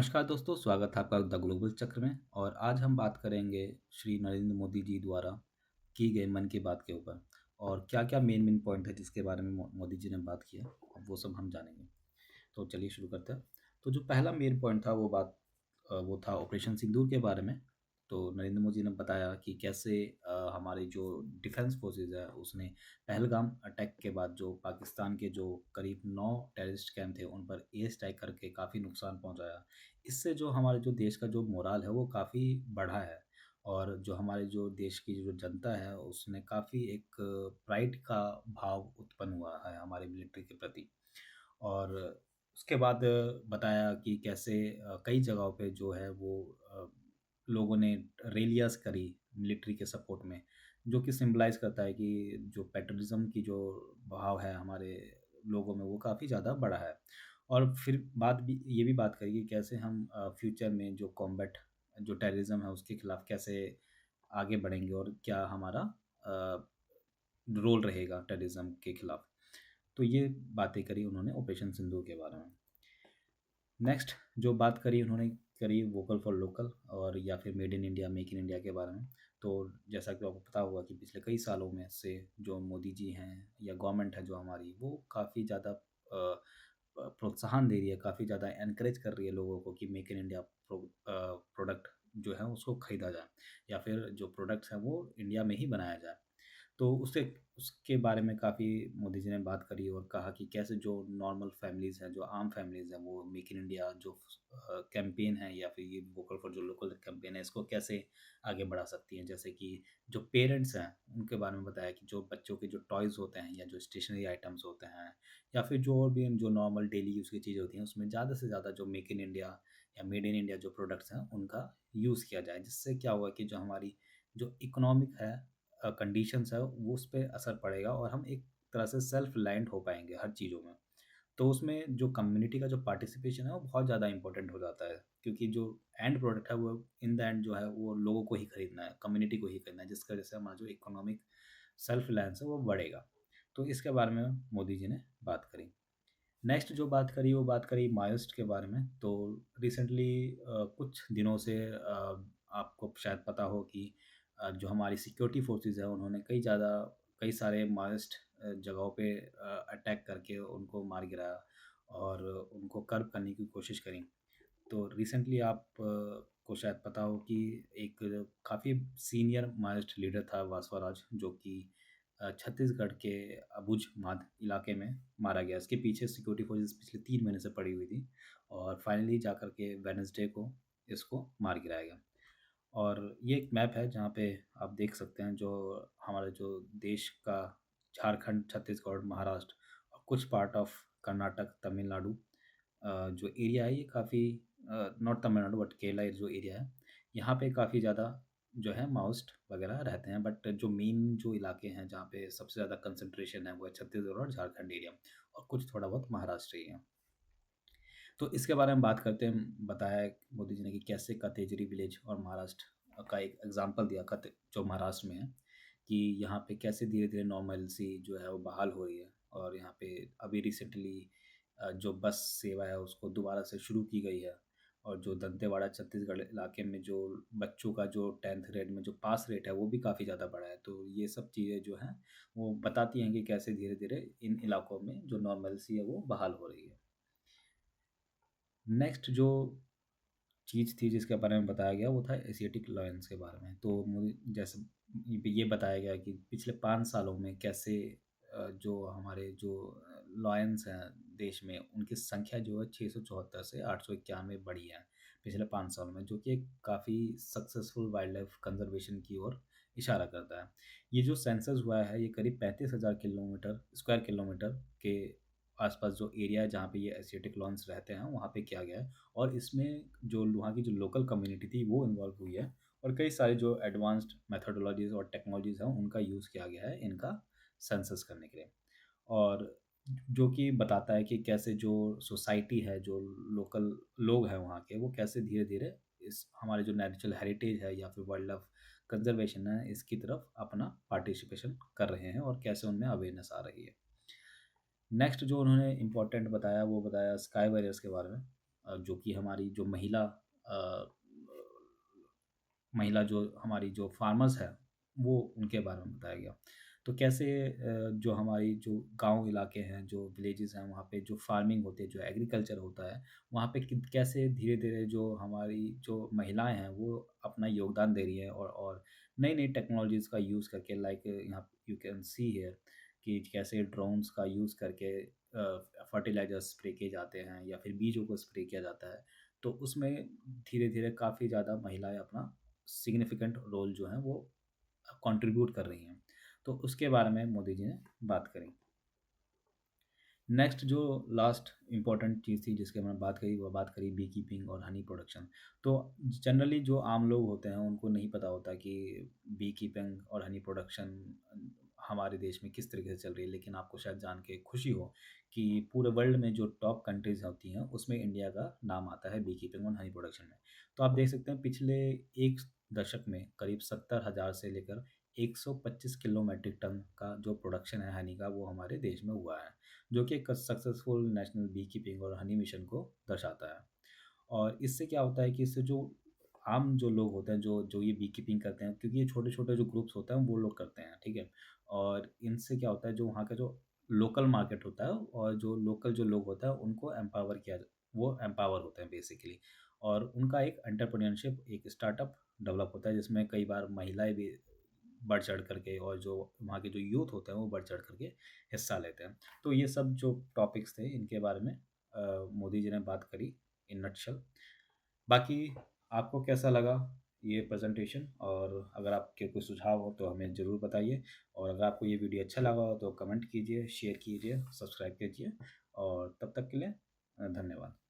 नमस्कार दोस्तों, स्वागत है आपका द ग्लोबल चक्र में। और आज हम बात करेंगे श्री नरेंद्र मोदी जी द्वारा की गई मन की बात के ऊपर। और क्या-क्या मेन पॉइंट है जिसके बारे में मोदी जी ने बात की है, वो सब हम जानेंगे। तो चलिए शुरू करते हैं। तो जो पहला मेन पॉइंट था वो था ऑपरेशन सिंदूर के बारे में। तो नरेंद्र मोदी ने बताया कि कैसे हमारी जो डिफेंस फोर्सेस है उसने पहलगाम अटैक के बाद जो पाकिस्तान के जो करीब 9 टेररिस्ट कैंप थे उन पर एयर स्ट्राइक करके काफ़ी नुकसान पहुंचाया। इससे जो हमारे जो देश का जो मोराल है वो काफ़ी बढ़ा है। और जो हमारे जो देश की जो जनता है उसने काफ़ी एक प्राइड का भाव उत्पन्न हुआ है हमारे मिलिट्री के प्रति। और उसके बाद बताया कि कैसे कई जगहों पे जो है वो लोगों ने रैलियाँ करी मिलिट्री के सपोर्ट में, जो कि सिम्बलाइज़ करता है कि जो पैट्रियटिज़्म की जो भाव है हमारे लोगों में वो काफ़ी ज़्यादा बढ़ा है। और फिर बात भी ये भी बात करी कि कैसे हम फ्यूचर में जो कॉम्बैट जो टेररिज़्म है उसके खिलाफ कैसे आगे बढ़ेंगे और क्या हमारा अ, रोल रहेगा टेररिज़्म के खिलाफ। तो ये बातें करी उन्होंने ऑपरेशन सिंदूर के बारे में। नेक्स्ट जो बात करी उन्होंने करी वोकल फॉर लोकल और या फिर made in India, make in India के बारे में। तो जैसा कि आपको पता होगा कि पिछले कई सालों में से जो मोदी जी हैं या गवर्नमेंट है जो हमारी, वो काफ़ी ज़्यादा प्रोत्साहन दे रही है, काफ़ी ज़्यादा एनकरेज कर रही है लोगों को कि मेक इन इंडिया प्रोडक्ट जो है उसको खरीदा जाए या फिर जो प्रोडक्ट्स हैं वो इंडिया में ही बनाया जाए। तो उसके बारे में काफ़ी मोदी जी ने बात करी और कहा कि कैसे जो नॉर्मल फैमिलीज़ हैं, जो आम फैमिलीज़ हैं, वो मेक इन इंडिया जो कैंपेन है या फिर ये वोकल फॉर जो लोकल कैंपेन है, इसको कैसे आगे बढ़ा सकती हैं। जैसे कि जो पेरेंट्स हैं, उनके बारे में बताया कि जो बच्चों के जो टॉयज़ होते हैं या जो स्टेशनरी आइटम्स होते हैं या फिर जो और भी जो नॉर्मल डेली यूज़ की चीज़ें होती हैं, उसमें ज़्यादा से ज़्यादा जो मेक इन इंडिया या मेड इन इंडिया जो प्रोडक्ट्स हैं, उनका यूज़ किया जाए। जिससे क्या होगा कि जो हमारी जो इकोनॉमिक है कंडीशंस है वो उस पे असर पड़ेगा और हम एक तरह से सेल्फ रिलायंट हो पाएँगे हर चीज़ों में। तो उसमें जो कम्युनिटी का जो पार्टिसिपेशन है वो बहुत ज़्यादा इम्पोर्टेंट हो जाता है, क्योंकि जो एंड प्रोडक्ट है वो इन द एंड जो है वो लोगों को ही खरीदना है, कम्युनिटी को ही खरीदना है, जिसकी वजह से हमारा जो इकोनॉमिक सेल्फ रिलायंस है वो बढ़ेगा। तो इसके बारे में मोदी जी ने बात करी। नेक्स्ट जो बात करी वो बात करी माओइस्ट के बारे में। तो रिसेंटली कुछ दिनों से आपको शायद पता हो कि जो हमारी सिक्योरिटी फोर्सेस है उन्होंने कई सारे माओइस्ट जगहों पे अटैक करके उनको मार गिराया और उनको कर्व करने की कोशिश करी। तो रिसेंटली को शायद पता हो कि एक काफ़ी सीनियर माओइस्ट लीडर था वासवाराज, जो कि छत्तीसगढ़ के अबुझमाड इलाके में मारा गया। इसके पीछे सिक्योरिटी फोर्सेस पिछले 3 महीने से पड़ी हुई थी और फाइनली जाकर के वेडनेसडे को इसको मार गिराया गया। और ये एक मैप है जहाँ पे आप देख सकते हैं जो हमारे जो देश का झारखंड, छत्तीसगढ़, महाराष्ट्र और कुछ पार्ट ऑफ कर्नाटक, तमिलनाडु जो एरिया है ये काफ़ी नॉट तमिलनाडु बट केरला जो एरिया है, यहाँ पे काफ़ी ज़्यादा जो है माओइस्ट वगैरह रहते हैं। बट जो मेन जो इलाके हैं जहाँ पे सबसे ज़्यादा कंसंट्रेशन है वो है छत्तीसगढ़ और झारखंड एरिया और कुछ थोड़ा बहुत महाराष्ट्र एरिया। तो इसके बारे में बात करते हैं। बताया मोदी जी ने कि कैसे कतेजरी विलेज और महाराष्ट्र का एक एग्जांपल दिया, कत जो महाराष्ट्र में है, कि यहाँ पे कैसे धीरे-धीरे नॉर्मलसी जो है वो बहाल हो रही है। और यहाँ पे अभी रिसेंटली जो बस सेवा है उसको दोबारा से शुरू की गई है। और जो दंतेवाड़ा छत्तीसगढ़ इलाके में जो बच्चों का जो 10th ग्रेड में जो पास रेट है वो भी काफ़ी ज़्यादा बढ़ा है। तो ये सब चीज़ें जो हैं वो बताती हैं कि कैसे धीरे-धीरे इन इलाकों में जो नॉर्मलसी है वो बहाल हो रही है। नेक्स्ट जो चीज़ थी जिसके बारे में बताया गया वो था एशियाटिक लायंस के बारे में। तो मुझे जैसे ये बताया गया कि पिछले 5 सालों में कैसे जो हमारे जो लायंस हैं देश में उनकी संख्या जो है 674 से 891 बढ़ी है पिछले 5 सालों में, जो कि एक काफ़ी सक्सेसफुल वाइल्ड लाइफ कंजर्वेशन की ओर इशारा करता है। ये जो सेंसस हुआ है ये करीब 35,000 किलोमीटर स्क्वायर किलोमीटर के आसपास जो एरिया है जहाँ पे ये एशियाटिक लॉयंस रहते हैं वहाँ पे किया गया है। और इसमें जो वहाँ की जो लोकल कम्युनिटी थी वो इन्वॉल्व हुई है और कई सारे जो एडवांस्ड मेथोडोलॉजीज़ और टेक्नोलॉजीज़ हैं उनका यूज़ किया गया है इनका सेंसस करने के लिए। और जो कि बताता है कि कैसे जो सोसाइटी है, जो लोकल लोग हैं वहाँ के, वो कैसे धीरे-धीरे इस हमारे जो नेचुरल हेरिटेज है या फिर वाइल्ड लाइफ कंज़र्वेशन है, इसकी तरफ अपना पार्टिसिपेशन कर रहे हैं और कैसे उनमें अवेयरनेस आ रही है। नेक्स्ट जो उन्होंने इम्पोर्टेंट बताया वो बताया स्काई वॉरियर्स के बारे में। जो कि हमारी जो महिला जो हमारी जो फार्मर्स हैं, वो उनके बारे में बताया गया। तो कैसे जो हमारी जो गाँव इलाके हैं, जो विलेजेस हैं, वहाँ पे जो फार्मिंग होती है, जो एग्रीकल्चर होता है, वहाँ पे कित कैसे धीरे-धीरे जो हमारी जो महिलाएँ हैं, वो अपना योगदान दे रही हैं और नई-नई टेक्नोलॉजीज़ का यूज़ करके लाइक यहाँ यू कैन सी हियर कि कैसे ड्रोन्स का यूज़ करके फर्टिलाइज़र स्प्रे किए जाते हैं या फिर बीजों को स्प्रे किया जाता है। तो उसमें धीरे-धीरे काफ़ी ज़्यादा महिलाएँ अपना सिग्निफिकेंट रोल जो है वो कंट्रीब्यूट कर रही हैं। तो उसके बारे में मोदी जी ने बात करी। नेक्स्ट जो लास्ट इम्पोर्टेंट चीज़ थी जिसके बारे में बात करी, वो बात करी बी कीपिंग और हनी प्रोडक्शन। तो जनरली जो आम लोग होते हैं उनको नहीं पता होता कि बी कीपिंग और हनी प्रोडक्शन हमारे देश में किस तरीके से चल रही है, लेकिन आपको शायद जान के खुशी हो कि पूरे वर्ल्ड में जो टॉप कंट्रीज़ होती हैं उसमें इंडिया का नाम आता है बी कीपिंग और हनी प्रोडक्शन में। तो आप देख सकते हैं पिछले 1 दशक में करीब 70,000 से लेकर 125 किलो मेट्रिक टन का जो प्रोडक्शन है हनी का, वो हमारे देश में हुआ है। जो कि एक सक्सेसफुल नेशनल बी कीपिंग और हनी मिशन को दर्शाता है। और इससे क्या होता है कि इससे जो आम जो लोग होते हैं, जो जो ये बी कीपिंग करते हैं, क्योंकि ये छोटे-छोटे जो ग्रुप्स होते हैं, वो लोग करते हैं, ठीक है? और इनसे क्या होता है, जो वहाँ का जो लोकल मार्केट होता है और जो लोकल जो लोग होता है, उनको एम्पावर किया जा वो एम्पावर होते हैं बेसिकली। और उनका एक एंटरप्रेन्योरशिप, एक स्टार्टअप डेवलप होता है, जिसमें कई बार महिलाएँ भी बढ़-चढ़ करके और जो वहाँ के जो यूथ होते हैं, वो बढ़-चढ़ करके हिस्सा लेते हैं। तो ये सब जो टॉपिक्स थे इनके बारे में मोदी जी ने बात करी इन नटशल। बाकी आपको कैसा लगा ये प्रेजेंटेशन? और अगर आपके कोई सुझाव हो तो हमें ज़रूर बताइए, और अगर आपको ये वीडियो अच्छा लगा हो तो कमेंट कीजिए, शेयर कीजिए, सब्सक्राइब कीजिए, और तब तक के लिए धन्यवाद।